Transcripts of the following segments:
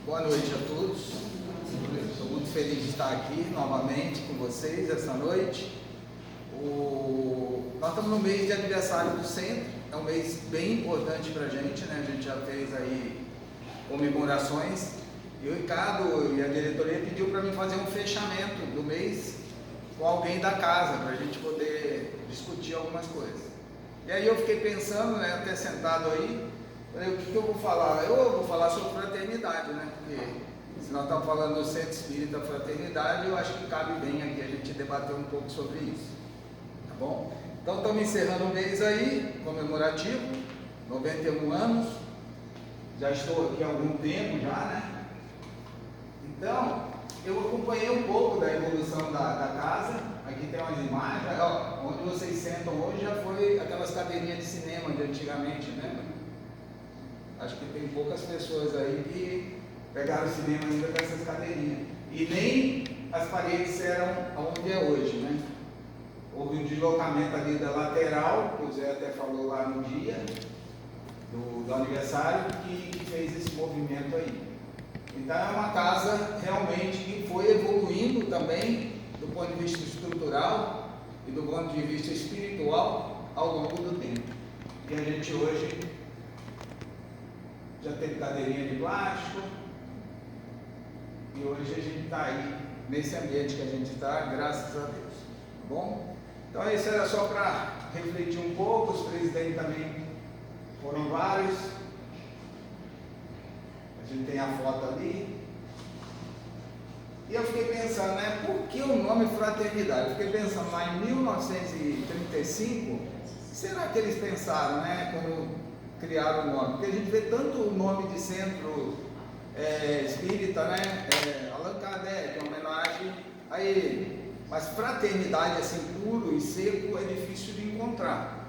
Boa noite a todos. Estou muito feliz de estar aqui novamente com vocês essa noite. Nós estamos no mês de aniversário do centro, é um mês bem importante para a gente, né? A gente já fez aí comemorações e o Ricardo e a diretoria pediu para mim fazer um fechamento do mês com alguém da casa, para a gente poder discutir algumas coisas. E aí eu fiquei pensando, né, até sentado aí, falei, o que eu vou falar? Eu vou falar sobre fraternidade, né? Porque se nós estamos falando do Centro Espírita Fraternidade, eu acho que cabe bem aqui a gente debater um pouco sobre isso, tá bom? Então estamos encerrando o mês aí, comemorativo, 91 anos, já estou aqui há algum tempo já, né? Então, eu acompanhei um pouco da evolução da casa. Aqui tem umas imagens, ó, onde vocês sentam hoje já foi aquelas cadeirinhas de cinema de antigamente, né? Acho que tem poucas pessoas aí que pegaram o cinema ainda com essas cadeirinhas. E nem as paredes eram onde é hoje, né? Houve um deslocamento ali da lateral, que o Zé até falou lá no dia do aniversário, que fez esse movimento aí. Então é uma casa realmente que foi evoluindo também do ponto de vista estrutural e do ponto de vista espiritual ao longo do tempo. E a gente hoje já teve cadeirinha de plástico e hoje a gente está aí nesse ambiente que a gente está, graças a Deus, tá bom? Então isso era só para refletir um pouco. Os presidentes também foram vários. A gente tem a foto ali. E eu fiquei pensando, né, por que o nome Fraternidade? Eu fiquei pensando lá em 1935, será que eles pensaram, né, quando criaram o nome? Porque a gente vê tanto o nome de centro espírita, né, Allan Kardec, uma homenagem a ele. Mas fraternidade assim, puro e seco, é difícil de encontrar.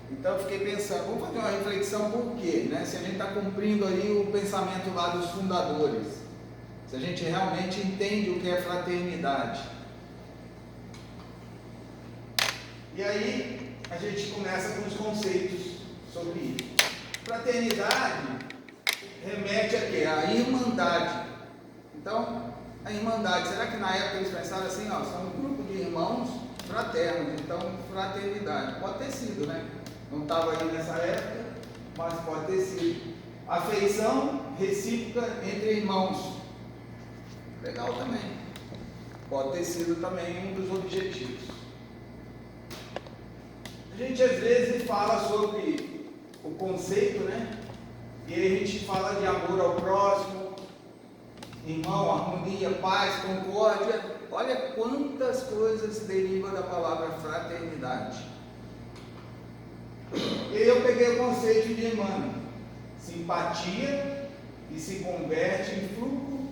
Então eu fiquei pensando, vamos fazer uma reflexão por quê, né? Se a gente está cumprindo aí o pensamento lá dos fundadores, se a gente realmente entende o que é fraternidade. E aí a gente começa com os conceitos sobre isso. Fraternidade remete a quê? A irmandade. Então, a irmandade, será que na época eles pensaram assim, ó, são um grupo de irmãos fraternos, então fraternidade? Pode ter sido, né? Não estava aí nessa época, mas pode ter sido. Afeição recíproca entre irmãos. Legal também. Pode ter sido também um dos objetivos. A gente às vezes fala sobre o conceito, né? E aí a gente fala de amor ao próximo, irmão, harmonia, paz, concórdia. Olha quantas coisas derivam da palavra fraternidade. E eu peguei o conceito de Emmanuel, simpatia, e se converte em fruto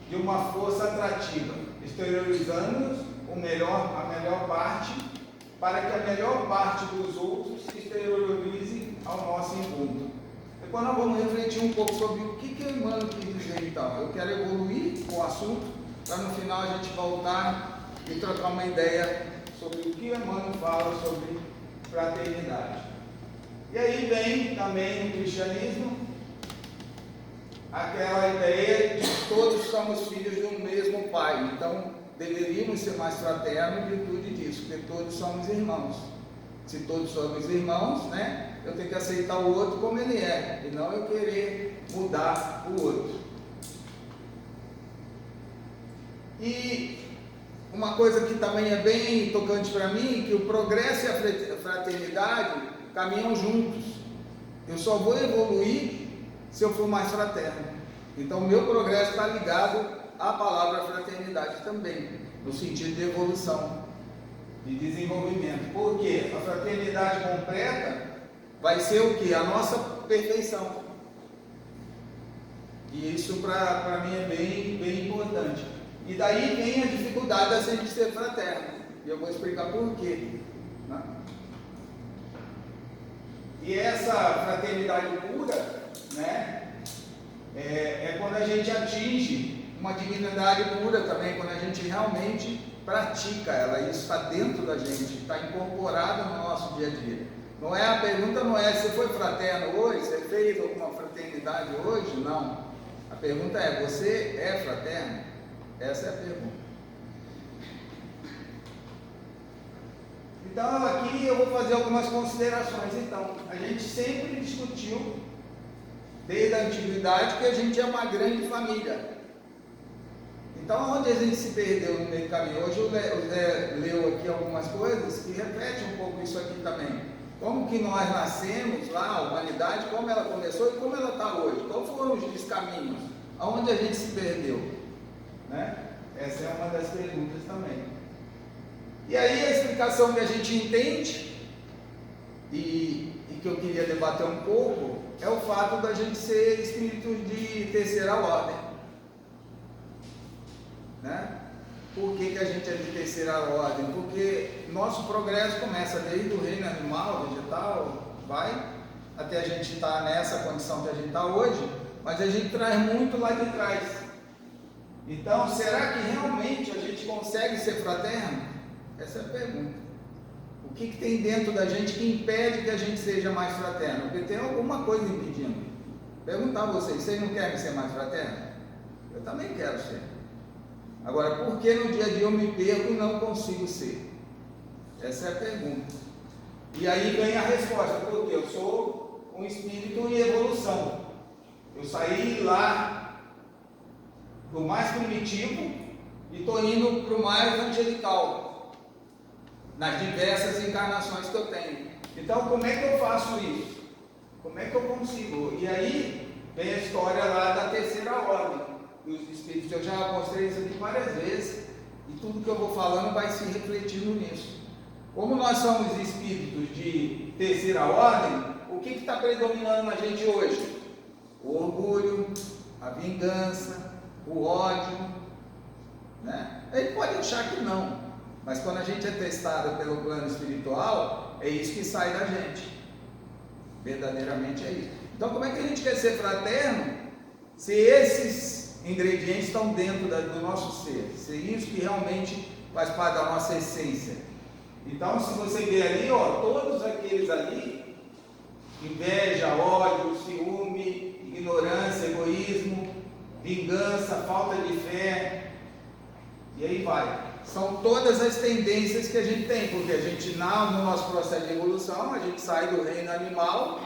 de uma força atrativa, exteriorizando a melhor parte, para que a melhor parte dos outros se exteriorize ao nosso encontro. Depois nós vamos refletir um pouco sobre o que Emmanuel quis dizer então. Eu quero evoluir com o assunto, para no final a gente voltar e trocar uma ideia sobre o que Emmanuel fala sobre fraternidade. E aí vem também no cristianismo aquela ideia de que todos somos filhos de um mesmo pai, então deveríamos ser mais fraternos em virtude disso, porque todos somos irmãos. Se todos somos irmãos, né, eu tenho que aceitar o outro como ele é, e não eu querer mudar o outro. E uma coisa que também é bem tocante para mim, que o progresso e a fraternidade caminham juntos. Eu só vou evoluir se eu for mais fraterno. Então o meu progresso está ligado à palavra fraternidade também, no sentido de evolução, de desenvolvimento. Porque a fraternidade completa vai ser o que? A nossa perfeição. E isso para mim é bem importante. E daí vem a dificuldade da gente ser fraterno. E eu vou explicar por quê, né? E essa fraternidade pura, né, é quando a gente atinge uma dignidade pura também, quando a gente realmente pratica ela. Isso está dentro da gente, está incorporado no nosso dia a dia. Não é, a pergunta não é se foi fraterno hoje, você fez alguma fraternidade hoje, não. A pergunta é: você é fraterno? Essa é a pergunta. Então, aqui eu vou fazer algumas considerações. Então, a gente sempre discutiu, desde a antiguidade, que a gente é uma grande família. Então, onde a gente se perdeu no meio do caminho? Hoje o Zé leu aqui algumas coisas que repetem um pouco isso aqui também. Como que nós nascemos lá, a humanidade, como ela começou e como ela está hoje. Quais foram os caminhos? Aonde a gente se perdeu? Né? Essa é uma das perguntas também. E aí a explicação que a gente entende, e que eu queria debater um pouco, é o fato da gente ser espíritos de terceira ordem. Né? Por que a gente é de terceira ordem? Porque nosso progresso começa desde o reino animal, vegetal, vai até a gente estar nessa condição que a gente está hoje, mas a gente traz muito lá de trás. Então, será que realmente a gente consegue ser fraterno? Essa é a pergunta. O que tem dentro da gente que impede que a gente seja mais fraterno? Porque tem alguma coisa impedindo. Perguntar a vocês não querem ser mais fraterno? Eu também quero ser. Agora, por que no dia a dia eu me perco e não consigo ser? Essa é a pergunta. E aí vem a resposta, porque eu sou um espírito em evolução. Eu saí lá do mais primitivo e estou indo para o mais angelical, nas diversas encarnações que eu tenho. Então, como é que eu faço isso? Como é que eu consigo? E aí vem a história lá da terceira ordem dos espíritos. Eu já mostrei isso aqui várias vezes, e tudo que eu vou falando vai se refletindo nisso. Como nós somos espíritos de terceira ordem, o que está predominando na gente hoje? O orgulho, a vingança, o ódio, né? A gente pode achar que não, mas quando a gente é testado pelo plano espiritual, é isso que sai da gente. Verdadeiramente é isso. Então, como é que a gente quer ser fraterno se esses ingredientes estão dentro do nosso ser? Se é isso que realmente faz parte da nossa essência. Então, se você vê ali, ó, todos aqueles ali, inveja, ódio, ciúme, ignorância, egoísmo, vingança, falta de fé, e aí vai. São todas as tendências que a gente tem, porque a gente, no nosso processo de evolução, a gente sai do reino animal,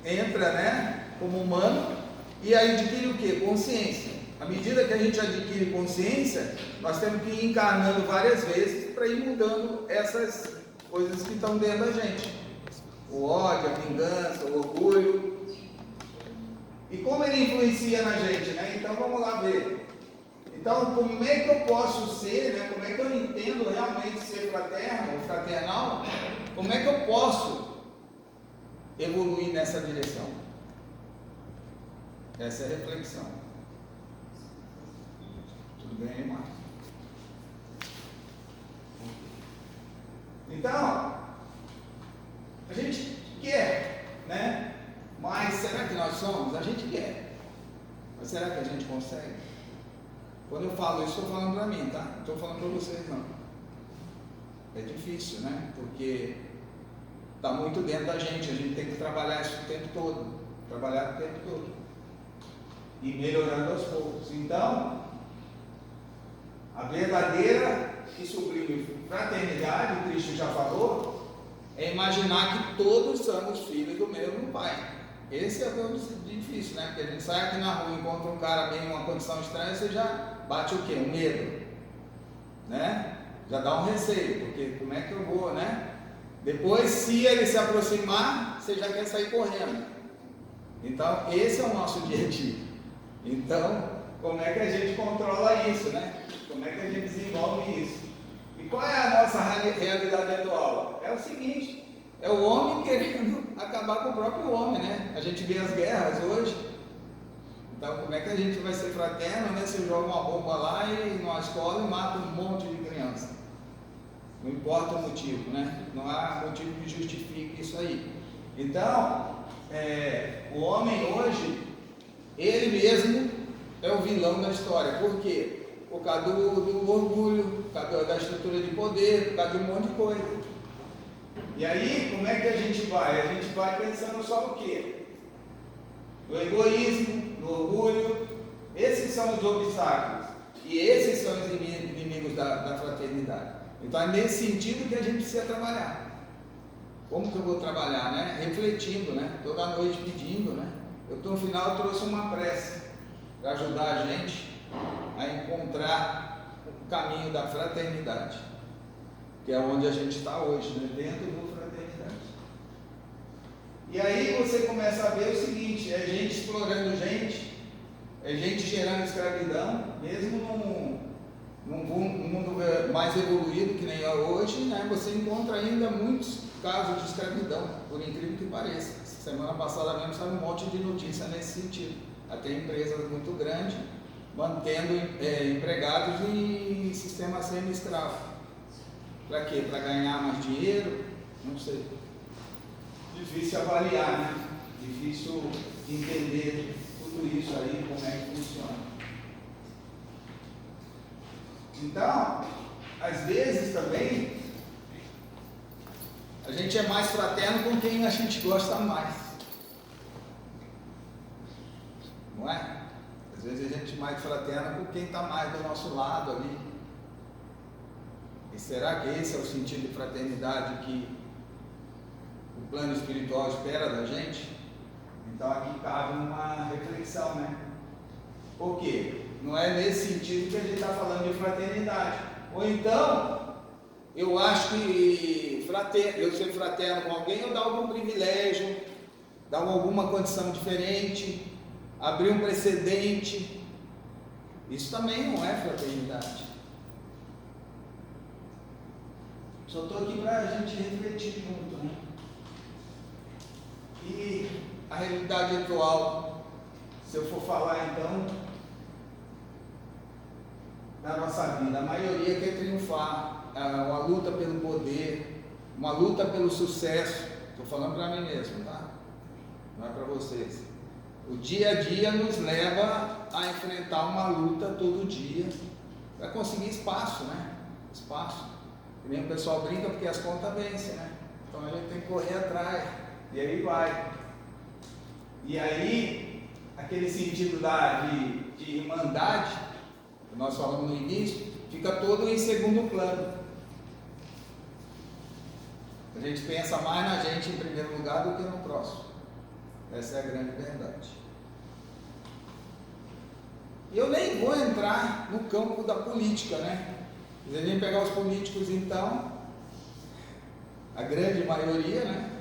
entra, né, como humano, e aí adquire o que? Consciência. À medida que a gente adquire consciência, nós temos que ir encarnando várias vezes para ir mudando essas coisas que estão dentro da gente. O ódio, a vingança, o orgulho. E como ele influencia na gente, né? Então vamos lá ver. Então, como é que eu posso ser, né? Como é que eu entendo realmente ser fraterno ou fraternal? Como é que eu posso evoluir nessa direção? Essa é a reflexão. Tudo bem, Marcos? Então, a gente quer, né? Mas será que nós somos? A gente quer. Mas será que a gente consegue? Quando eu falo isso, estou falando para mim, tá? Não estou falando para vocês, não. É difícil, né? Porque está muito dentro da gente. A gente tem que trabalhar isso o tempo todo. Trabalhar o tempo todo. E melhorando aos poucos. Então, a verdadeira e sublime fraternidade, o Cristo já falou, é imaginar que todos somos filhos do mesmo Pai. Esse é o difícil, né? Porque a gente sai aqui na rua, encontra um cara bem em uma condição estranha, você já bate o quê? Um medo, né? Já dá um receio, porque como é que eu vou, né? Depois, se ele se aproximar, você já quer sair correndo. Então, esse é o nosso dia a dia. Então, como é que a gente controla isso, né? Como é que a gente desenvolve isso? E qual é a nossa realidade atual? É o seguinte, é o homem querendo acabar com o próprio homem, né? A gente vê as guerras hoje. Então, como é que a gente vai ser fraterno, né? Você joga uma bomba lá e numa escola e mata um monte de criança. Não importa o motivo, né? Não há motivo que justifique isso aí. Então, o homem hoje, ele mesmo é o vilão da história. Por quê? Por causa do orgulho, por causa da estrutura de poder, por causa de um monte de coisa. E aí, como é que a gente vai? A gente vai pensando só o quê? no egoísmo, no orgulho. Esses são os obstáculos. E esses são os inimigos da fraternidade. Então é nesse sentido que a gente precisa trabalhar. Como que eu vou trabalhar, né? Refletindo, né? Toda noite pedindo, né? No final eu trouxe uma prece para ajudar a gente a encontrar o caminho da fraternidade, que é onde a gente está hoje, né? Dentro do fraternidade. E aí você começa a ver o seguinte: é gente explorando gente, é gente gerando escravidão, mesmo num mundo mais evoluído que nem é hoje, né? Você encontra ainda muitos casos de escravidão, por incrível que pareça. Semana passada mesmo saiu um monte de notícia nesse sentido. Até empresas muito grandes mantendo empregados em sistema semi-escravo. Para quê? Para ganhar mais dinheiro? Não sei. Difícil avaliar, né? Difícil entender tudo isso aí, como é que funciona. Então, às vezes também, a gente é mais fraterno com quem a gente gosta mais. Não é? Às vezes a gente é mais fraterno com quem está mais do nosso lado ali. E será que esse é o sentido de fraternidade que o plano espiritual espera da gente? Então aqui cabe uma reflexão, né? Por quê? Não é nesse sentido que a gente está falando de fraternidade. Ou então, eu acho que eu ser fraterno com alguém, eu dar algum privilégio, dar alguma condição diferente, abrir um precedente. Isso também não é fraternidade. Só estou aqui para a gente refletir junto, né? E a realidade atual, se eu for falar então da nossa vida, a maioria quer triunfar, uma luta pelo poder, uma luta pelo sucesso. Estou falando para mim mesmo, tá? Não é para vocês. O dia a dia nos leva a enfrentar uma luta todo dia para conseguir espaço, né? Espaço. E nem o pessoal brinca porque as contas vencem, né? Então a gente tem que correr atrás. E aí vai. E aí, aquele sentido de irmandade, que nós falamos no início, fica todo em segundo plano. A gente pensa mais na gente em primeiro lugar do que no próximo. Essa é a grande verdade. E eu nem vou entrar no campo da política, né? Se a gente pegar os políticos, então, a grande maioria, né?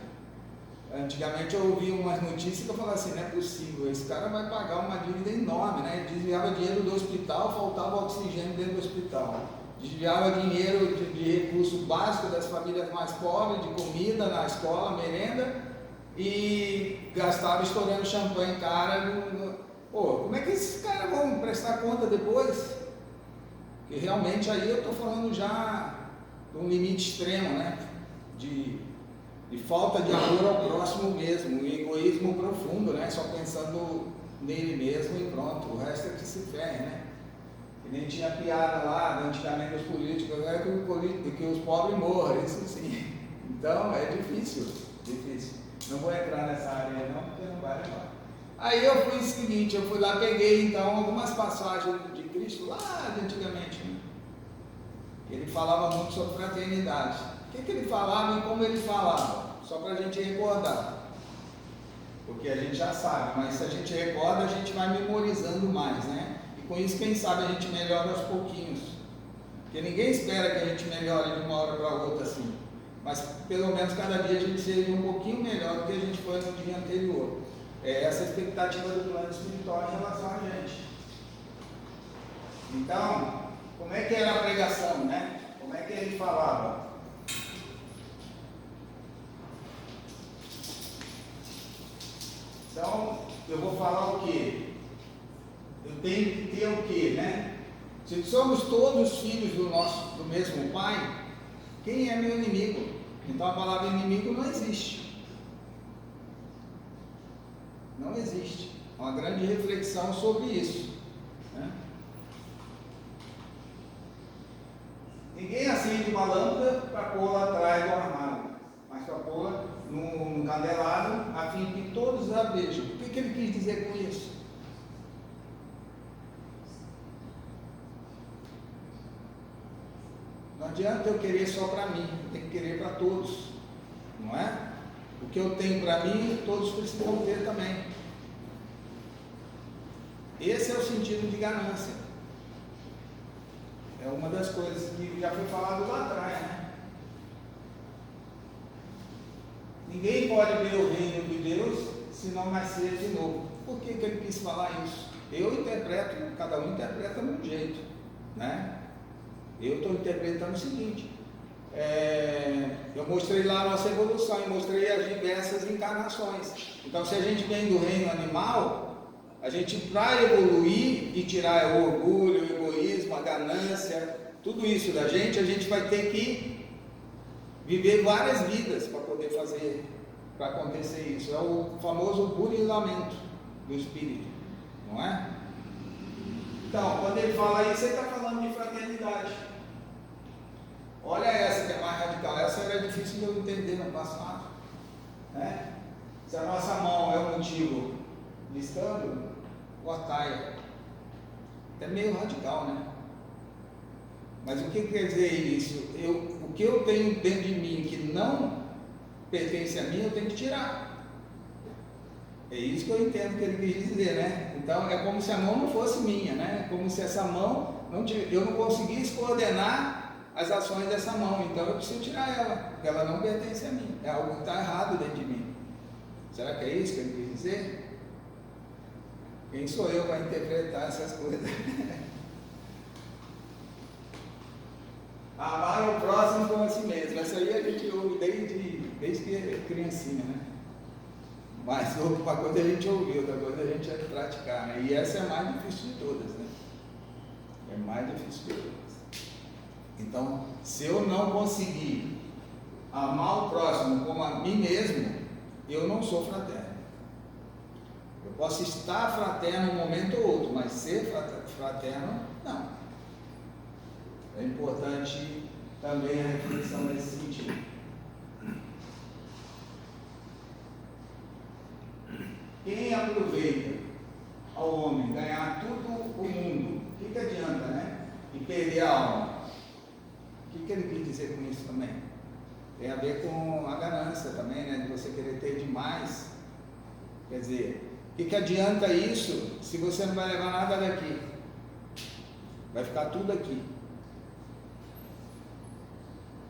Antigamente eu ouvia umas notícias que eu falava assim: não é possível, esse cara vai pagar uma dívida enorme, né? Ele desviava dinheiro do hospital, faltava oxigênio dentro do hospital. Desviava dinheiro de recurso básico das famílias mais pobres, de comida na escola, merenda, e gastava estourando champanhe cara. Pô, como é que esses caras vão prestar conta depois? Porque realmente aí eu estou falando já de um limite extremo, né? De falta de amor ao próximo mesmo, um egoísmo profundo, né? Só pensando nele mesmo e pronto, o resto é que se ferre, né? Que nem tinha piada lá, antigamente os políticos, é que os pobres morram, isso sim. Então é difícil. Não vou entrar nessa área não, porque não vai levar. Aí eu fui o seguinte, eu fui lá, peguei então algumas passagens de Cristo lá de antigamente, né? Ele falava muito sobre fraternidade. O que ele falava e como ele falava? Só para a gente recordar. Porque a gente já sabe, mas se a gente recorda, a gente vai memorizando mais, né? E com isso, quem sabe a gente melhora aos pouquinhos. Porque ninguém espera que a gente melhore de uma hora para outra assim. Mas pelo menos cada dia a gente seja um pouquinho melhor do que a gente foi no dia anterior. É essa a expectativa do plano espiritual em relação a gente. Então, como é que era a pregação, né? Como é que ele falava? Então, eu vou falar o quê? Eu tenho que ter o quê, né? Se somos todos filhos do mesmo pai, quem é meu inimigo? Então a palavra inimigo não existe. Não existe. Uma grande reflexão sobre isso, né? Ninguém acende uma lâmpada para pô-la atrás do armário, mas para pô-la no candelabro, a fim que todos a vejam. Por que que ele quis dizer com isso? Não adianta eu querer só para mim, eu tenho que querer para todos, não é? O que eu tenho para mim, todos precisam ter também. Esse é o sentido de ganância. É uma das coisas que já foi falado lá atrás, né? Ninguém pode ver o reino de Deus se não nascer de novo. Por que ele quis falar isso? Eu interpreto, cada um interpreta de um jeito, né? Eu estou interpretando o seguinte, eu mostrei lá a nossa evolução, e mostrei as diversas encarnações. Então, se a gente vem do reino animal, a gente, para evoluir e tirar o orgulho, o egoísmo, a ganância, tudo isso da gente, a gente vai ter que viver várias vidas para poder fazer, para acontecer isso. É o famoso burilamento do espírito, não é? Então, quando ele fala isso, ele está falando de fraternidade. Olha essa que é mais radical, essa era difícil de eu entender no passado, né? Se a nossa mão é o motivo de escândalo, o ataia. É meio radical, né? Mas o que quer dizer isso? O que eu tenho dentro de mim que não pertence a mim, eu tenho que tirar. É isso que eu entendo que ele quis dizer, né? Então é como se a mão não fosse minha, né? É como se essa mão, eu não conseguisse coordenar as ações dessa mão, então eu preciso tirar ela, porque ela não pertence a mim, é algo que está errado dentro de mim. Será que é isso que ele quis dizer? Quem sou eu para interpretar essas coisas? Amar o próximo como a si mesmo, essa aí a gente ouve desde que é criancinha, né? Mas uma coisa a gente ouviu, outra coisa a gente é praticar, né? E essa é a mais difícil de todas, né? É mais difícil de todas. Então, se eu não conseguir amar o próximo como a mim mesmo, eu não sou fraterno. Eu posso estar fraterno um momento ou outro, mas ser fraterno, não. É importante também a reflexão nesse sentido. Quem aproveita ao homem ganhar tudo o mundo, o que adianta, né? E perder a alma. O que ele quis dizer com isso também? Tem a ver com a ganância também, né? De você querer ter demais. Quer dizer, o que adianta isso se você não vai levar nada daqui? Vai ficar tudo aqui.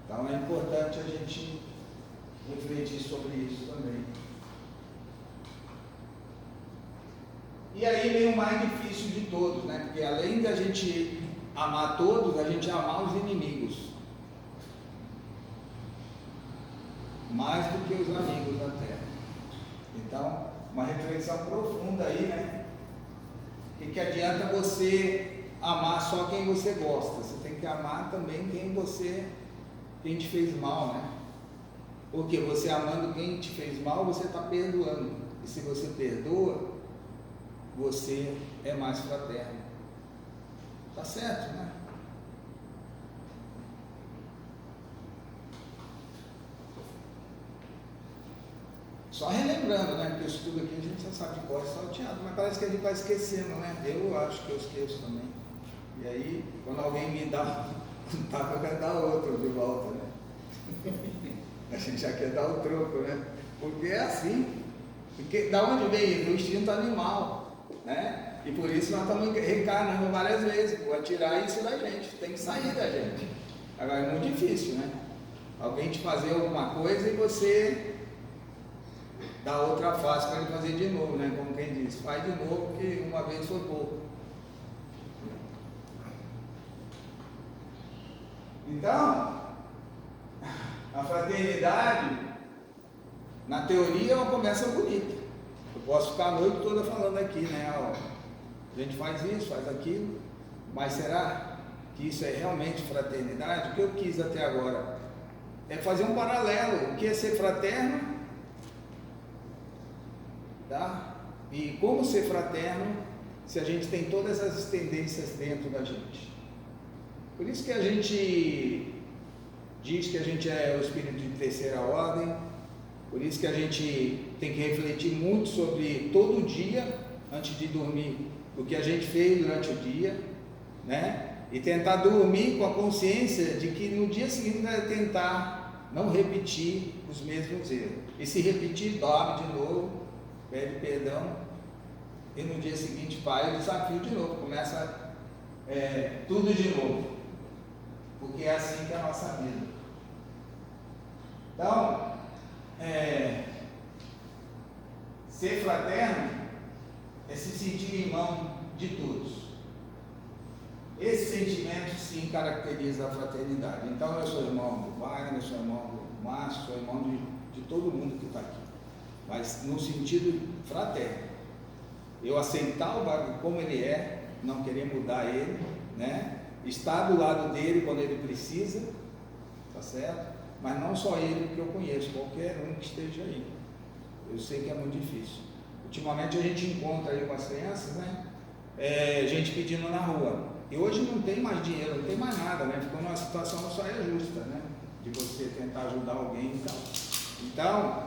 Então é importante a gente refletir sobre isso também. E aí vem o mais difícil de todos, né? Porque além de a gente amar todos, a gente amar os inimigos. Mais do que os amigos da terra. Então, uma reflexão profunda aí, né? O que adianta você amar só quem você gosta? Você tem que amar também quem te fez mal, né? Porque você amando quem te fez mal, você está perdoando. E se você perdoa, você é mais fraterno. Tá certo, né? Só relembrando, né? Porque isso tudo aqui a gente já sabe de cor salteado, mas parece que a gente vai esquecendo, né? Eu acho que eu esqueço também. E aí, quando alguém me dá um tapa, eu quero dar outro de volta, né? A gente já quer dar o troco, né? Porque é assim. Porque da onde vem isso? Do instinto animal, né? E por isso nós estamos reencarnando várias vezes, para tirar isso da gente, tem que sair da gente. Agora é muito difícil, né? Alguém te fazer alguma coisa e você dá outra face para ele fazer de novo, né? Como quem diz, faz de novo, porque uma vez foi pouco. Então, a fraternidade, na teoria, é uma conversa bonita. Eu posso ficar a noite toda falando aqui, né? Ó, a gente faz isso, faz aquilo, mas será que isso é realmente fraternidade? O que eu quis até agora é fazer um paralelo. O que é ser fraterno? Tá? E como ser fraterno se a gente tem todas essas tendências dentro da gente? Por isso que a gente diz que a gente é o espírito de terceira ordem, Por isso que a gente tem que refletir muito sobre todo dia, antes de dormir, o que a gente fez durante o dia, né? E tentar dormir com a consciência de que no dia seguinte vai tentar não repetir os mesmos erros. E se repetir, dorme de novo, pede perdão, e no dia seguinte faz o desafio de novo, começa tudo de novo, porque é assim que é a nossa vida. Então, ser fraterno é se sentir irmão de todos. Esse sentimento sim caracteriza a fraternidade. Então eu sou irmão do Wagner, eu sou irmão do Márcio, sou irmão de todo mundo que está aqui, mas no sentido fraterno. Eu aceitar o Wagner como ele é, não querer mudar ele, né? Estar do lado dele quando ele precisa, tá certo? Mas não só ele que eu conheço, qualquer um que esteja aí. Eu sei que é muito difícil. Ultimamente a gente encontra aí com as crianças, né? Gente pedindo na rua. E hoje não tem mais dinheiro, não tem mais nada, né? Ficou numa situação não só justa, né? De você tentar ajudar alguém e tal. Então,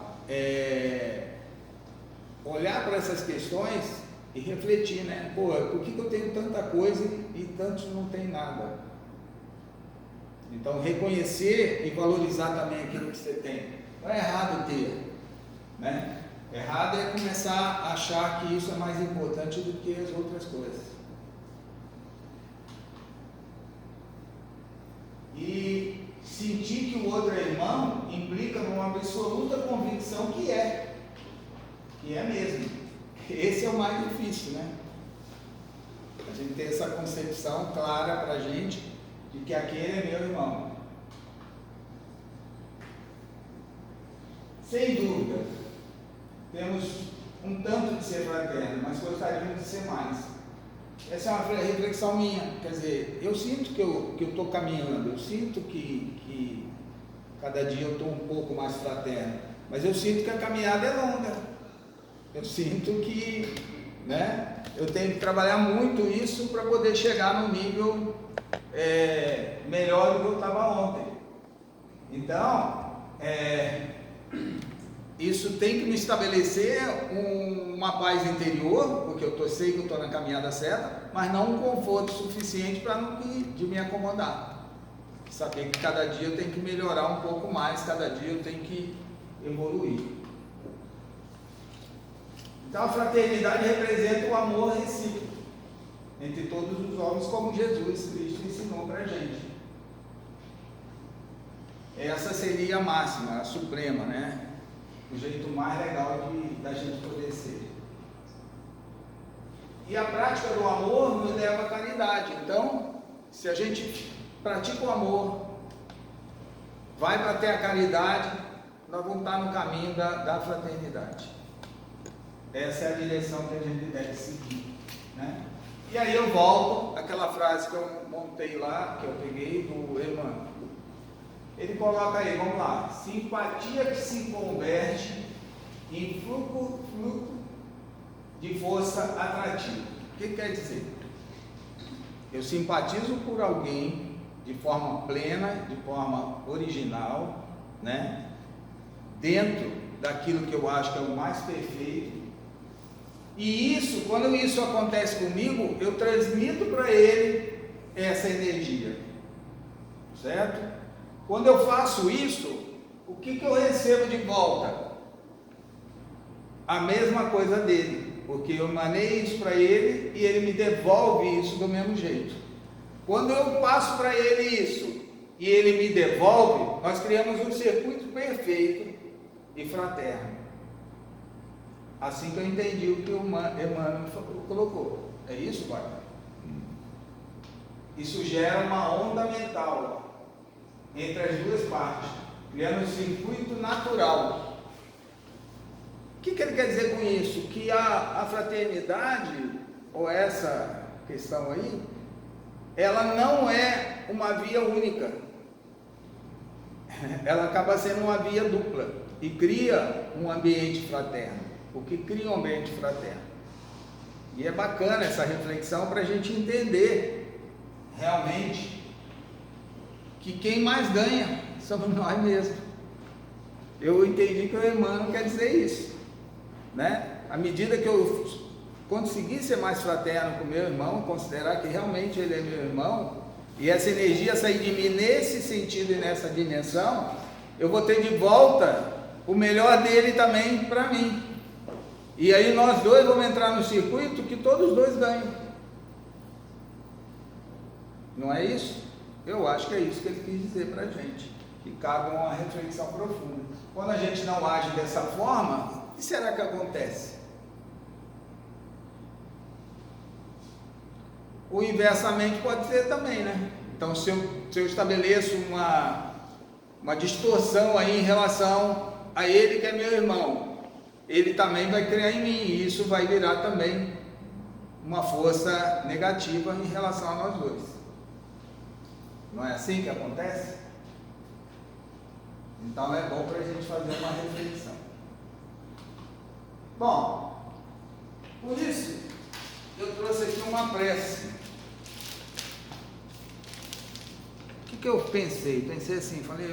olhar para essas questões e refletir, né? Pô, por que eu tenho tanta coisa e tantos não tem nada? Então, reconhecer e valorizar também aquilo que você tem. Não é errado ter, né? Errado é começar a achar que isso é mais importante do que as outras coisas. E sentir que o outro é irmão implica numa absoluta convicção que é mesmo. Esse é o mais difícil, né? A gente ter essa concepção clara para a gente de que aquele é meu irmão. Sem dúvida, temos um tanto de ser fraterno, mas gostaríamos de ser mais. Essa é uma reflexão minha, quer dizer, eu sinto que eu estou caminhando, eu sinto que cada dia eu estou um pouco mais fraterno, mas eu sinto que a caminhada é longa, eu sinto que, né, eu tenho que trabalhar muito isso para poder chegar no nível melhor do que eu estava ontem. Então, isso tem que me estabelecer uma paz interior, porque eu sei que eu estou na caminhada certa, mas não um conforto suficiente para não me acomodar. Saber que cada dia eu tenho que melhorar um pouco mais, cada dia eu tenho que evoluir. Então a fraternidade representa o amor recíproco entre todos os homens, como Jesus Cristo ensinou para a gente. Essa seria a máxima, a suprema, né? O jeito mais legal da gente poder ser. E a prática do amor nos leva à caridade. Então, se a gente pratica o amor, vai para ter a caridade, nós vamos estar no caminho da fraternidade. Essa é a direção que a gente deve seguir, né? E aí eu volto àquela frase que eu montei lá, que eu peguei do Emmanuel. Ele coloca aí, vamos lá: simpatia que se converte em fluxo de força atrativa. O que quer dizer? Eu simpatizo por alguém de forma plena, de forma original, né? Dentro daquilo que eu acho que é o mais perfeito. E isso, quando isso acontece comigo, eu transmito para ele essa energia, certo? Quando eu faço isso, o que eu recebo de volta? A mesma coisa dele, porque eu emanei isso para ele e ele me devolve isso do mesmo jeito. Quando eu passo para ele isso e ele me devolve, nós criamos um circuito perfeito e fraterno. Assim que eu entendi o que o Emmanuel colocou. É isso, pai? Isso gera uma onda mental entre as duas partes, criando um circuito natural. O que ele quer dizer com isso? Que a fraternidade, ou essa questão aí, ela não é uma via única, ela acaba sendo uma via dupla e cria um ambiente fraterno. O que cria um ambiente fraterno? E é bacana essa reflexão para a gente entender realmente que quem mais ganha somos nós mesmos. eu entendi que o irmão não quer dizer isso, né? À medida que eu conseguir ser mais fraterno com meu irmão, considerar que realmente ele é meu irmão, e essa energia sair de mim nesse sentido e nessa dimensão, eu vou ter de volta o melhor dele também para mim. E aí nós dois vamos entrar no circuito que todos dois ganham. Não é isso? Eu acho que é isso que ele quis dizer para a gente, que cabe uma reflexão profunda. Quando a gente não age dessa forma, o que será que acontece? O inversamente pode ser também, né? Então, se eu estabeleço uma distorção aí em relação a ele que é meu irmão, ele também vai criar em mim, e isso vai virar também uma força negativa em relação a nós dois. Não é assim que acontece? Então é bom para a gente fazer uma reflexão. Bom, por isso eu trouxe aqui uma prece. O que eu pensei? Pensei assim, falei,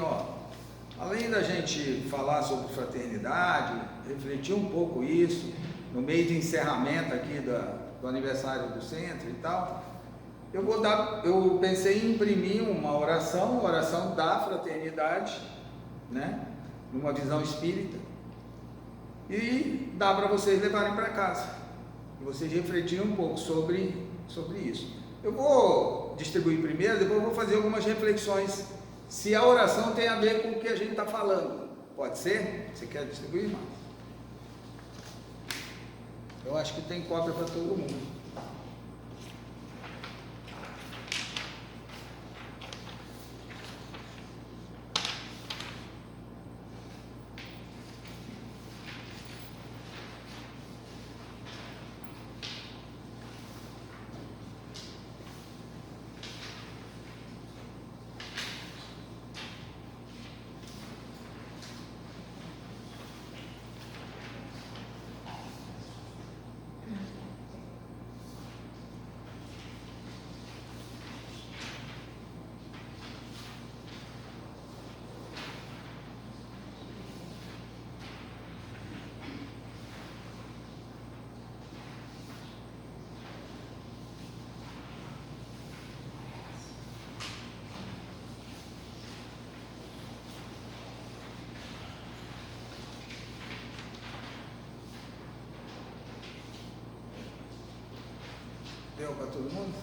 além da gente falar sobre fraternidade, refletir um pouco isso, no meio de encerramento aqui do aniversário do centro e tal, eu pensei em imprimir uma oração da fraternidade, né? Numa visão espírita, e dar para vocês levarem para casa, e vocês refletirem um pouco sobre isso. Eu vou distribuir primeiro, depois eu vou fazer algumas reflexões, se a oração tem a ver com o que a gente está falando. Pode ser? Você quer distribuir, irmão? Eu acho que tem cópia para todo mundo. Deu para todo mundo?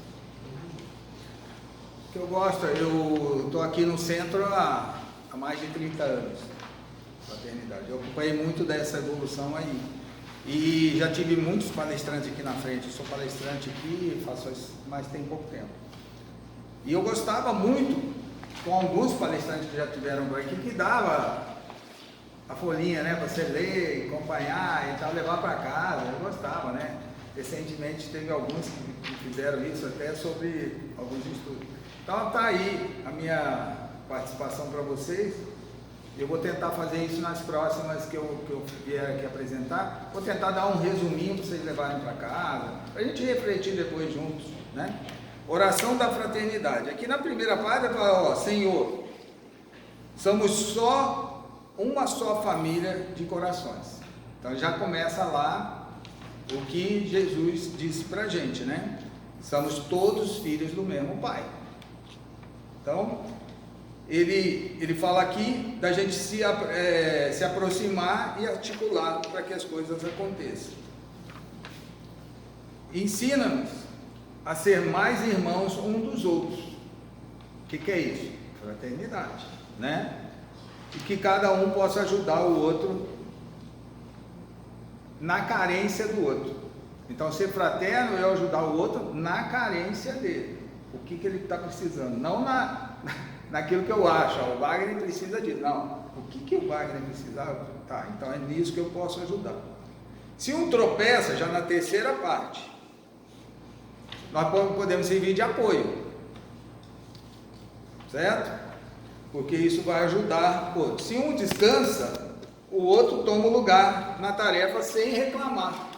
O que eu gosto, eu estou aqui no centro há mais de 30 anos, fraternidade. Eu acompanhei muito dessa evolução aí. E já tive muitos palestrantes aqui na frente. Eu sou palestrante aqui, faço isso, mas tem pouco tempo. E eu gostava muito, com alguns palestrantes que já tiveram por aqui, que dava a folhinha, né, para você ler, acompanhar e tal, levar para casa. Eu gostava, né? Recentemente teve alguns que fizeram isso até sobre alguns estudos. Então está aí a minha participação para vocês. Eu vou tentar fazer isso nas próximas que eu vier aqui apresentar. Vou tentar dar um resuminho para vocês levarem para casa, para a gente refletir depois juntos, né? Oração da fraternidade. Aqui na primeira parte fala, Senhor, somos uma só família de corações. Então já começa lá o que Jesus disse para a gente, né? Somos todos filhos do mesmo Pai. Então, ele fala aqui da gente se aproximar e articular para que as coisas aconteçam. Ensina-nos a ser mais irmãos um dos outros. O que é isso? Fraternidade, né? E que cada um possa ajudar o outro na carência do outro. Então, ser fraterno é ajudar o outro na carência dele. O que ele está precisando? Não naquilo que eu acho. O Wagner precisa disso. Não. O que o Wagner precisava? Tá, então é nisso que eu posso ajudar. Se um tropeça, já na terceira parte, nós podemos servir de apoio. Certo? Porque isso vai ajudar o outro. Se um descansa, o outro toma o lugar na tarefa sem reclamar.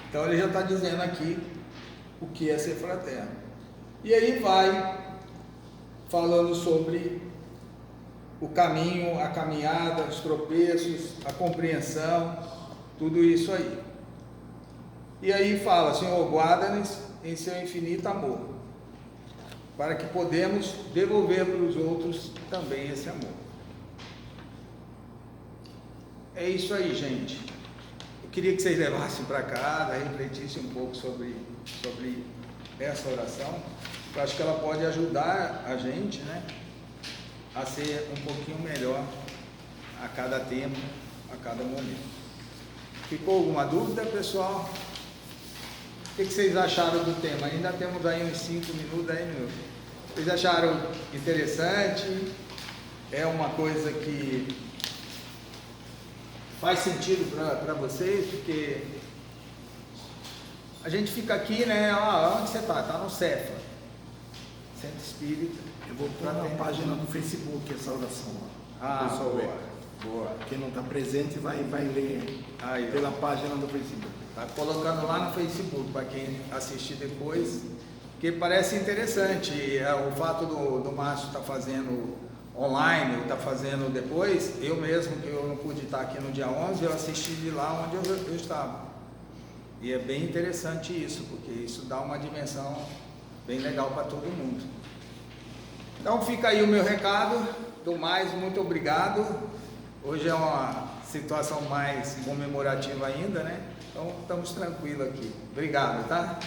Então ele já está dizendo aqui o que é ser fraterno. E aí vai falando sobre o caminho, a caminhada, os tropeços, a compreensão, tudo isso aí. E aí fala, Senhor, guarda-nos em seu infinito amor, para que podemos devolver para os outros também esse amor. É isso aí, gente. Eu queria que vocês levassem para casa, refletissem um pouco sobre essa oração. Eu acho que ela pode ajudar a gente, né, a ser um pouquinho melhor a cada tempo, a cada momento. Ficou alguma dúvida, pessoal? O que vocês acharam do tema? Ainda temos aí uns 5 minutos aí, meu. Vocês acharam interessante? É uma coisa que faz sentido para vocês? Porque a gente fica aqui, né? Onde você está? Está no Cefa, Centro Espírita. Eu vou pôr na página do Facebook essa oração. Boa. Boa. Quem não está presente vai ler aí, pela página do Facebook. Está colocando lá no Facebook para quem assistir depois, porque parece interessante. O fato do Márcio estar fazendo online, está fazendo depois, eu mesmo, que eu não pude estar aqui no dia 11, eu assisti de lá onde eu estava. E é bem interessante isso, porque isso dá uma dimensão bem legal para todo mundo. Então fica aí o meu recado. Do mais, muito obrigado. Hoje é uma situação mais comemorativa ainda, né? Então estamos tranquilos aqui. Obrigado, tá?